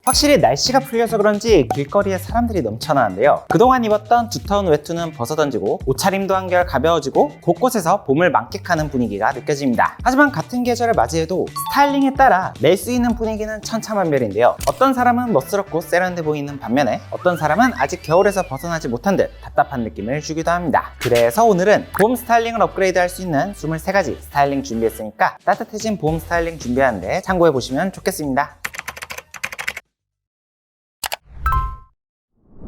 확실히 날씨가 풀려서 그런지 길거리에 사람들이 넘쳐나는데요. 그동안 입었던 두터운 외투는 벗어던지고 옷차림도 한결 가벼워지고 곳곳에서 봄을 만끽하는 분위기가 느껴집니다. 하지만 같은 계절을 맞이해도 스타일링에 따라 낼 수 있는 분위기는 천차만별인데요. 어떤 사람은 멋스럽고 세련돼 보이는 반면에 어떤 사람은 아직 겨울에서 벗어나지 못한 듯 답답한 느낌을 주기도 합니다. 그래서 오늘은 봄 스타일링을 업그레이드 할 수 있는 23가지 스타일링 준비했으니까 따뜻해진 봄 스타일링 준비하는데 참고해보시면 좋겠습니다.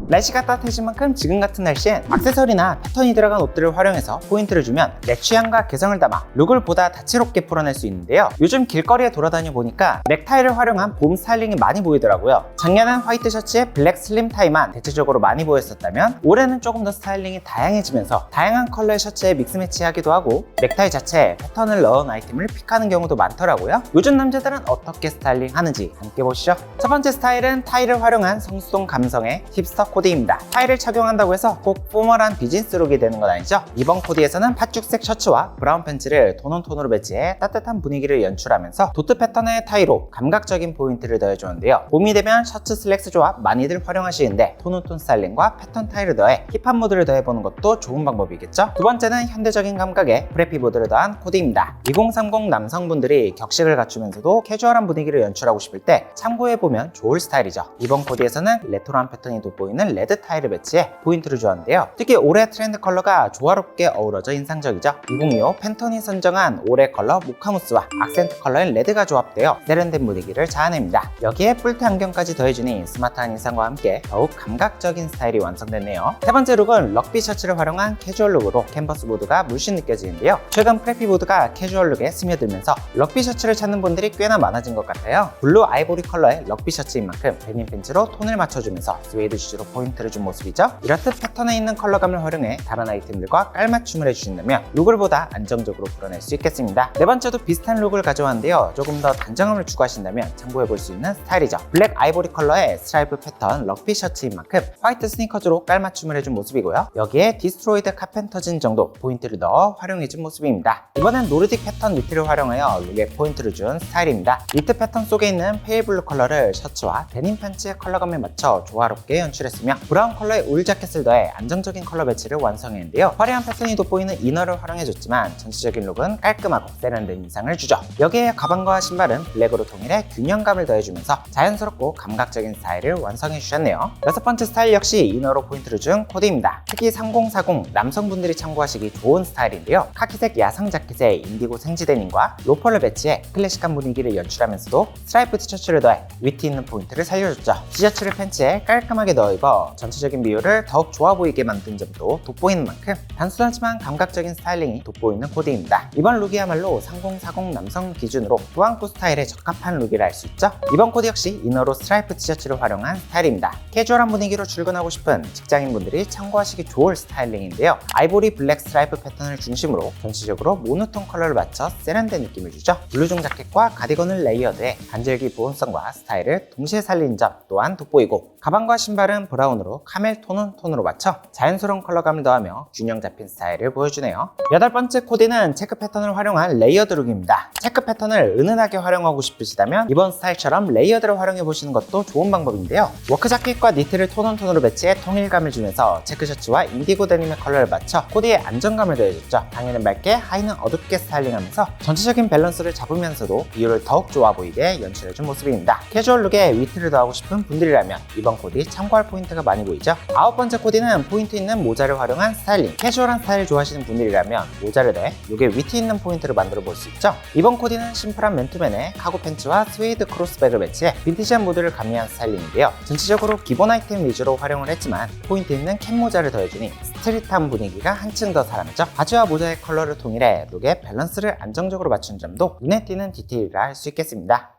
날씨가 따뜻해진 만큼 지금 같은 날씨엔 액세서리나 패턴이 들어간 옷들을 활용해서 포인트를 주면 내 취향과 개성을 담아 룩을 보다 다채롭게 풀어낼 수 있는데요. 요즘 길거리에 돌아다녀 보니까 넥타이를 활용한 봄 스타일링이 많이 보이더라고요. 작년엔 화이트 셔츠에 블랙 슬림 타이만 대체적으로 많이 보였었다면 올해는 조금 더 스타일링이 다양해지면서 다양한 컬러의 셔츠에 믹스 매치하기도 하고 넥타이 자체에 패턴을 넣은 아이템을 픽하는 경우도 많더라고요. 요즘 남자들은 어떻게 스타일링 하는지 함께 보시죠. 첫 번째 스타일은 타이를 활용한 성수동 감성의 힙스터 코디입니다. 타이를 착용한다고 해서 꼭 포멀한 비즈니스 룩이 되는 건 아니죠. 이번 코디에서는 팥죽색 셔츠와 브라운 팬츠를 톤온톤으로 매치해 따뜻한 분위기를 연출하면서 도트 패턴의 타이로 감각적인 포인트를 더해주는데요. 봄이 되면 셔츠 슬랙스 조합 많이들 활용하시는데 톤온톤 스타일링과 패턴 타이를 더해 힙한 무드를 더해보는 것도 좋은 방법이겠죠. 두 번째는 현대적인 감각에 프레피 무드를 더한 코디입니다. 2030 남성분들이 격식을 갖추면서도 캐주얼한 분위기를 연출하고 싶을 때 참고해보면 좋을 스타일이죠. 이번 코디에서는 레트로한 패턴이 돋보이는 레드 타일을 매치해 포인트를 주었는데요. 특히 올해 트렌드 컬러가 조화롭게 어우러져 인상적이죠. 2025 팬톤이 선정한 올해 컬러 모카무스와 악센트 컬러인 레드가 조합되어 세련된 분위기를 자아냅니다. 여기에 뿔테 안경까지 더해주니 스마트한 인상과 함께 더욱 감각적인 스타일이 완성됐네요. 세 번째 룩은 럭비 셔츠를 활용한 캐주얼 룩으로 캔버스 보드가 물씬 느껴지는데요. 최근 프레피 보드가 캐주얼 룩에 스며들면서 럭비 셔츠를 찾는 분들이 꽤나 많아진 것 같아요. 블루 아이보리 컬러의 럭비 셔츠인 만큼 데님 팬츠로 톤을 맞춰주면서 스웨이드 슈즈로 포인트를 준 모습이죠. 이렇듯 패턴에 있는 컬러감을 활용해 다른 아이템들과 깔맞춤을 해주신다면 룩을 보다 안정적으로 풀어낼 수 있겠습니다. 네 번째도 비슷한 룩을 가져왔는데요. 조금 더 단정함을 추구하신다면 참고해볼 수 있는 스타일이죠. 블랙 아이보리 컬러의 스트라이프 패턴 럭비 셔츠인 만큼 화이트 스니커즈로 깔맞춤을 해준 모습이고요. 여기에 디스트로이드 카펜터진 정도 포인트를 넣어 활용해준 모습입니다. 이번엔 노르딕 패턴 니트를 활용하여 룩에 포인트를 준 스타일입니다. 니트 패턴 속에 있는 페일 블루 컬러를 셔츠와 데님 팬츠의 컬러감에 맞춰 조화롭게 연출했습니다. 브라운 컬러의 울 자켓을 더해 안정적인 컬러 배치를 완성했는데요. 화려한 패턴이 돋보이는 이너를 활용해줬지만 전체적인 룩은 깔끔하고 세련된 인상을 주죠. 여기에 가방과 신발은 블랙으로 통일해 균형감을 더해주면서 자연스럽고 감각적인 스타일을 완성해주셨네요. 여섯 번째 스타일 역시 이너로 포인트를 준 코디입니다. 특히 3040 남성분들이 참고하시기 좋은 스타일인데요. 카키색 야상 자켓에 인디고 생지 데님과 로퍼를 배치해 클래식한 분위기를 연출하면서도 스트라이프 티셔츠를 더해 위트 있는 포인트를 살려줬죠. 티셔츠를 팬츠에 깔끔하게 넣어 입어 전체적인 비율을 더욱 좋아 보이게 만든 점도 돋보이는 만큼 단순하지만 감각적인 스타일링이 돋보이는 코디입니다. 이번 룩이야말로 3040 남성 기준으로 꾸안꾸 스타일에 적합한 룩이라 할 수 있죠. 이번 코디 역시 이너로 스트라이프 티셔츠를 활용한 스타일입니다. 캐주얼한 분위기로 출근하고 싶은 직장인분들이 참고하시기 좋을 스타일링인데요. 아이보리 블랙 스트라이프 패턴을 중심으로 전체적으로 모노톤 컬러를 맞춰 세련된 느낌을 주죠. 블루종 자켓과 가디건을 레이어드해 간절기 보온성과 스타일을 동시에 살리는 점 또한 돋보이고 가방과 신발은 브라운으로 카멜 톤으로 맞춰 자연스러운 컬러감을 더하며 균형 잡힌 스타일을 보여주네요. 여덟 번째 코디는 체크 패턴을 활용한 레이어드 룩입니다. 체크 패턴을 은은하게 활용하고 싶으시다면 이번 스타일처럼 레이어드를 활용해 보시는 것도 좋은 방법인데요. 워크 자켓과 니트를 톤으로 배치해 통일감을 주면서 체크 셔츠와 인디고 데님의 컬러를 맞춰 코디에 안정감을 더해줬죠. 상의는 맑게 하의는 어둡게 스타일링하면서 전체적인 밸런스를 잡으면서도 비율을 더욱 좋아 보이게 연출해준 모습입니다. 캐주얼 룩에 위트를 더하고 싶은 분들이라면 이번 코디 참고할 포인트가 많이 보이죠? 아홉 번째 코디는 포인트 있는 모자를 활용한 스타일링. 캐주얼한 스타일 좋아하시는 분들이라면 모자를 더해 룩에 위트 있는 포인트를 만들어 볼 수 있죠. 이번 코디는 심플한 맨투맨에 카고 팬츠와 스웨이드 크로스백을 매치해 빈티지한 무드를 가미한 스타일링인데요. 전체적으로 기본 아이템 위주로 활용을 했지만 포인트 있는 캡 모자를 더해주니 스트릿한 분위기가 한층 더 살아나죠. 바지와 모자의 컬러를 통일해 룩의 밸런스를 안정적으로 맞춘 점도 눈에 띄는 디테일이라 할 수 있겠습니다.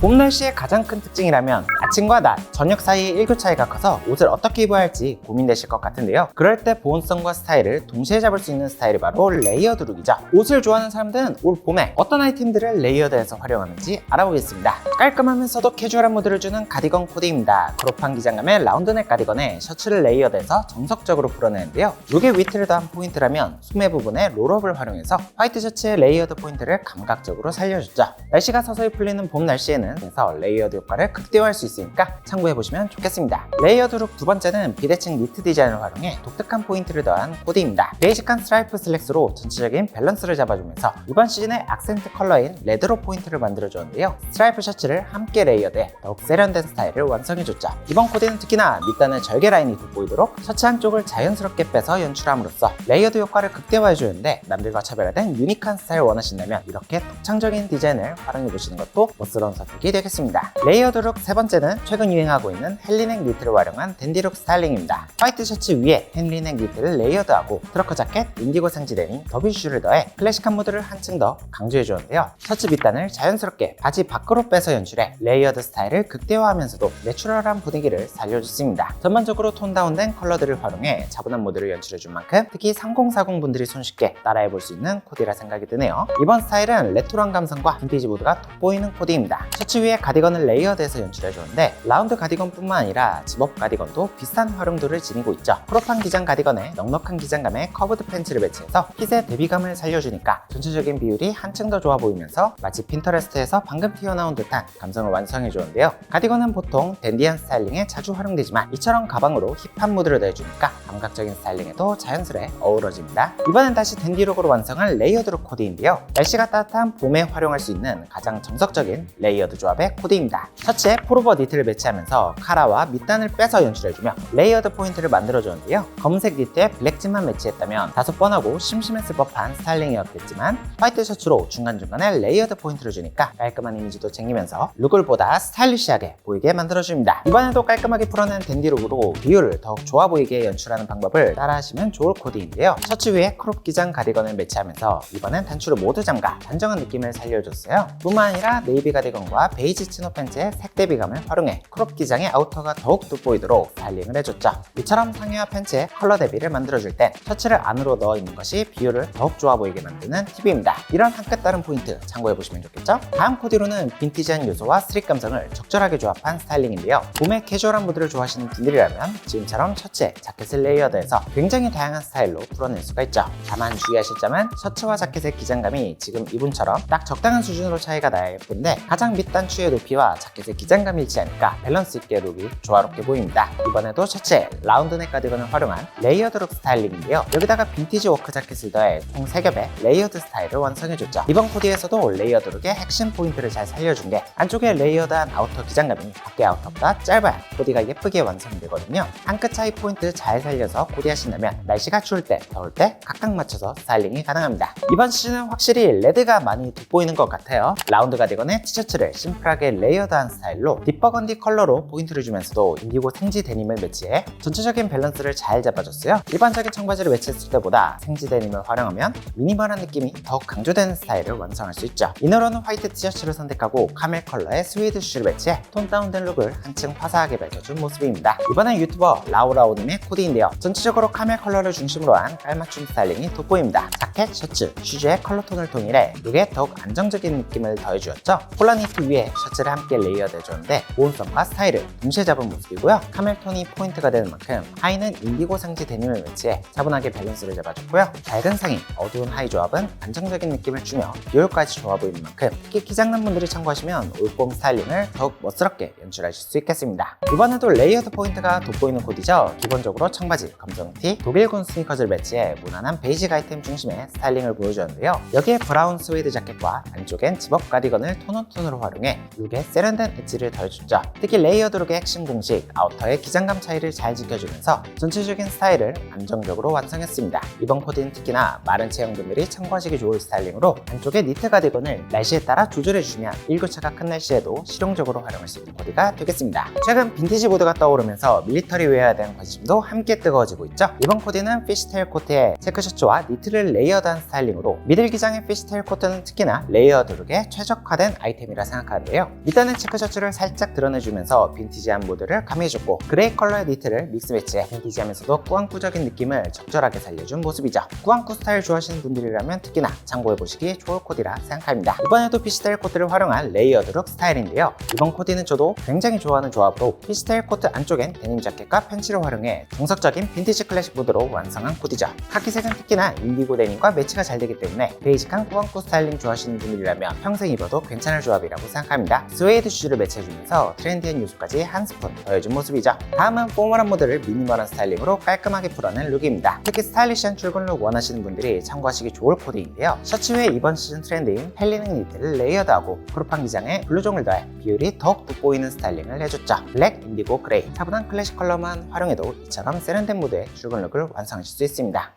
봄 날씨의 가장 큰 특징이라면 아침과 낮, 저녁 사이의 일교 차이가 커서 옷을 어떻게 입어야 할지 고민되실 것 같은데요. 그럴 때 보온성과 스타일을 동시에 잡을 수 있는 스타일이 바로 레이어드 룩이죠. 옷을 좋아하는 사람들은 올 봄에 어떤 아이템들을 레이어드해서 활용하는지 알아보겠습니다. 깔끔하면서도 캐주얼한 무드를 주는 가디건 코디입니다. 크롭한 기장감의 라운드넥 가디건에 셔츠를 레이어드해서 정석적으로 풀어내는데요. 룩의 위트를 더한 포인트라면 소매 부분에 롤업을 활용해서 화이트 셔츠의 레이어드 포인트를 감각적으로 살려줬죠. 날씨가 서서히 풀리는 봄 날씨에는 그래서 레이어드 효과를 극대화할 수 있으니까 참고해보시면 좋겠습니다. 레이어드 룩 두 번째는 비대칭 니트 디자인을 활용해 독특한 포인트를 더한 코디입니다. 베이직한 스트라이프 슬랙스로 전체적인 밸런스를 잡아주면서 이번 시즌의 악센트 컬러인 레드로 포인트를 만들어주었는데요. 스트라이프 셔츠를 함께 레이어드해 더욱 세련된 스타일을 완성해줬죠. 이번 코디는 특히나 밑단의 절개 라인이 돋보이도록 셔츠 한쪽을 자연스럽게 빼서 연출함으로써 레이어드 효과를 극대화해주는데 남들과 차별화된 유니크한 스타일 원하신다면 이렇게 독창적인 디자인을 활용해보시는 것도 멋스러운 선택이 되겠습니다. 레이어드 룩 세 번째는 최근 유행하고 있는 헨리넥 니트를 활용한 댄디룩 스타일링입니다. 화이트 셔츠 위에 헨리넥 니트를 레이어드하고 트러커 자켓, 인디고 상지 데님, 더비슈를 더해 클래식한 무드를 한층 더 강조해주는데요. 셔츠 밑단을 자연스럽게 바지 밖으로 빼서 연출해 레이어드 스타일을 극대화하면서도 내추럴한 분위기를 살려줬습니다. 전반적으로 톤 다운된 컬러들을 활용해 차분한 무드를 연출해준 만큼 특히 3040 분들이 손쉽게 따라해볼 수 있는 코디라 생각이 드네요. 이번 스타일은 레트로한 감성과 빈티지 무드가 돋보이는 코디입니다. 셔츠 위에 가디건을 레이어드해서 연출해주는데 라운드 가디건뿐만 아니라 집업 가디건도 비슷한 활용도를 지니고 있죠. 크롭한 기장 가디건에 넉넉한 기장감의 커브드 팬츠를 매치해서 핏의 대비감을 살려주니까 전체적인 비율이 한층 더 좋아 보이면서 마치 핀터레스트에서 방금 튀어나온 듯한 감성을 완성해주는데요. 가디건은 보통 댄디한 스타일링에 자주 활용되지만 이처럼 가방으로 힙한 무드를 내주니까 감각적인 스타일링에도 자연스레 어우러집니다. 이번엔 다시 댄디룩으로 완성한 레이어드룩 코디인데요. 날씨가 따뜻한 봄에 활용할 수 있는 가장 정석적인 레이어드 조합의 코디입니다. 셔츠에 폴오버 니트를 매치하면서 카라와 밑단을 빼서 연출해주며 레이어드 포인트를 만들어주는데요. 검은색 니트에 블랙진만 매치했다면 다소 뻔하고 심심했을 법한 스타일링이었겠지만 화이트 셔츠로 중간중간에 레이어드 포인트를 주니까 깔끔한 이미지도 챙기면서 룩을 보다 스타일리시하게 보이게 만들어줍니다. 이번에도 깔끔하게 풀어낸 댄디룩으로 비율을 더욱 좋아 보이게 연출하는 방법을 따라하시면 좋을 코디인데요. 셔츠 위에 크롭 기장 가디건을 매치하면서 이번엔 단추를 모두 잠가 단정한 느낌을 살려줬어요. 뿐만 아니라 네이비 가디건과 베이지 치노 팬츠의 색 대비감을 활용해 크롭 기장의 아우터가 더욱 돋보이도록 스타일링을 해줬죠. 이처럼 상의와 팬츠의 컬러 대비를 만들어줄 땐 셔츠를 안으로 넣어 입는 것이 비율을 더욱 좋아 보이게 만드는 팁입니다. 이런 한 끗 다른 포인트 참고해보시면 좋겠죠? 다음 코디로는 빈티지한 요소와 스트릿 감성을 적절하게 조합한 스타일링인데요. 봄의 캐주얼한 무드를 좋아하시는 분들이라면 지금처럼 셔츠에 자켓을 레이어드해서 굉장히 다양한 스타일로 풀어낼 수가 있죠. 다만 주의하실 점은 셔츠와 자켓의 기장감이 지금 이분처럼 딱 적당한 수준으로 차이가 나야 예쁜데 가장 밑단 추의 높이와 자켓의 기장감이 일치하니까 밸런스 있게 룩이 조화롭게 보입니다. 이번에도 셔츠에 라운드넥 가디건을 활용한 레이어드룩 스타일링인데요. 여기다가 빈티지 워크 자켓을 더해 총 3겹의 레이어드 스타일을 완성해줬죠. 이번 코디에서도 레이어드룩의 핵심 포인트를 잘 살려준 게 안쪽에 레이어드한 아우터 기장감이 밖의 아우터보다 짧아야 코디가 예쁘게 완성이 되거든요. 한 끗 차이 포인트 잘 살려서 코디하신다면 날씨가 추울 때, 더울 때 각각 맞춰서 스타일링이 가능합니다. 이번 시즌은 확실히 레드가 많이 돋보이는 것 같아요. 라운드 가디건에 티셔츠를 심플하게 레이어드한 스타일로 딥버건디 컬러로 포인트를 주면서도 인디고 생지 데님을 매치해 전체적인 밸런스를 잘 잡아줬어요. 일반적인 청바지를 매치했을 때보다 생지 데님을 활용하면 미니멀한 느낌이 더욱 강조되는 스타일을 완성할 수 있죠. 이너로는 화이트 티셔츠를 선택하고 카멜 컬러의 스웨이드 슈를 매치해 톤 다운된 룩을 한층 화사하게 밝혀준 모습입니다. 이번엔 유튜버 라우라오님의 코디인데요. 전체적으로 카멜 컬러를 중심으로 한 깔맞춤 스타일링이 돋보입니다. 자켓, 셔츠, 슈즈의 컬러톤을 통일해 룩에 더욱 안정적인 느낌을 더해주었죠. 폴라 니트 위에 셔츠를 함께 레이어드 해줬는데 보온성과 스타일을 동시에 잡은 모습이고요. 카멜 톤이 포인트가 되는 만큼 하의는 인디고 상지 데님을 매치해 차분하게 밸런스를 잡아줬고요. 밝은 상의, 어두운 하의 조합은 안정적인 느낌을 주며 비율까지 좋아 보이는 만큼 특히 키장난 분들이 참고하시면 올봄 스타일링을 더욱 멋스럽게 연출하실 수 있겠습니다. 이번에도 레이어드 포인트가 돋보이는 코디죠. 기본적으로 청바지, 검정티, 독일군 스니커즈를 매치해 무난한 베이직 아이템 중심의 스타일링을 보여주었는데요. 여기에 브라운 스웨이드 자켓과 안쪽엔 집업 가디건을 톤온톤으로 활용해 룩에 세련된 엣지를 더해줬죠. 특히 레이어드 룩의 핵심 공식, 아우터의 기장감 차이를 잘 지켜주면서 전체적인 스타일을 안정적으로 완성했습니다. 이번 코디는 특히나 마른 체형분들이 참고하시기 좋을 스타일링으로 안쪽에 니트 가디건을 날씨에 따라 조절해주면 일교차가 큰 날씨에도 실용적으로 활용할 수 있는 코디가 되겠습니다. 최근 빈티지 모드가 떠오르면서 밀리터리 웨어에 대한 관심도 함께 뜨거워지고 있죠. 이번 코디는 피쉬테일 코트에 체크셔츠와 니트를 레이어드한 스타일링으로 미들 기장의 피쉬테일 코트는 특히나 레이어드 룩에 최적화된 아이템이라 생각하는데요. 밑단의 체크셔츠를 살짝 드러내주면서 빈티지한 모드를 가미해줬고 그레이 컬러의 니트를 믹스 매치해 빈티지하면서도 꾸안꾸적인 느낌을 적절하게 살려준 모습이죠. 꾸안꾸 스타일 좋아하시는 분들이라면 특히나 참고해보시기 좋을 코디라 생각합니다. 이번에도 피쉬테일 코트를 활용한 레이어드 레이어드 룩 스타일인데요. 이번 코디는 저도 굉장히 좋아하는 조합으로 피스텔 코트 안쪽엔 데님 자켓과 팬츠를 활용해 정석적인 빈티지 클래식 무드로 완성한 코디죠. 카키색은 특히나 인디고 데님과 매치가 잘 되기 때문에 베이직한 꾸안꾸 스타일링 좋아하시는 분들이라면 평생 입어도 괜찮을 조합이라고 생각합니다. 스웨이드 슈즈를 매치해주면서 트렌디한 요소까지 한 스푼 더해준 모습이죠. 다음은 포멀한 모드를 미니멀한 스타일링으로 깔끔하게 풀어낸 룩입니다. 특히 스타일리시한 출근 룩 원하시는 분들이 참고하시기 좋을 코디인데요. 셔츠 위에 이번 시즌 트렌드인 펠리닝 니트를 레이어드하고 크롭한 기장에 블루종을 더해 비율이 더욱 돋보이는 스타일링을 해줬죠. 블랙, 인디고, 그레이 차분한 클래식 컬러만 활용해도 이처럼 세련된 무드의 출근 룩을 완성하실 수 있습니다.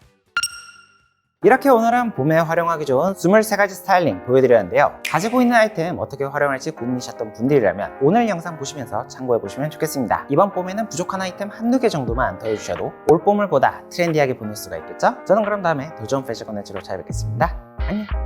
이렇게 오늘은 봄에 활용하기 좋은 23가지 스타일링 보여드렸는데요. 가지고 있는 아이템 어떻게 활용할지 고민이셨던 분들이라면 오늘 영상 보시면서 참고해보시면 좋겠습니다. 이번 봄에는 부족한 아이템 한두 개 정도만 더해주셔도 올 봄을 보다 트렌디하게 보낼 수가 있겠죠? 저는 그럼 다음에 도전 패션 컨텐츠로 찾아뵙겠습니다. 안녕!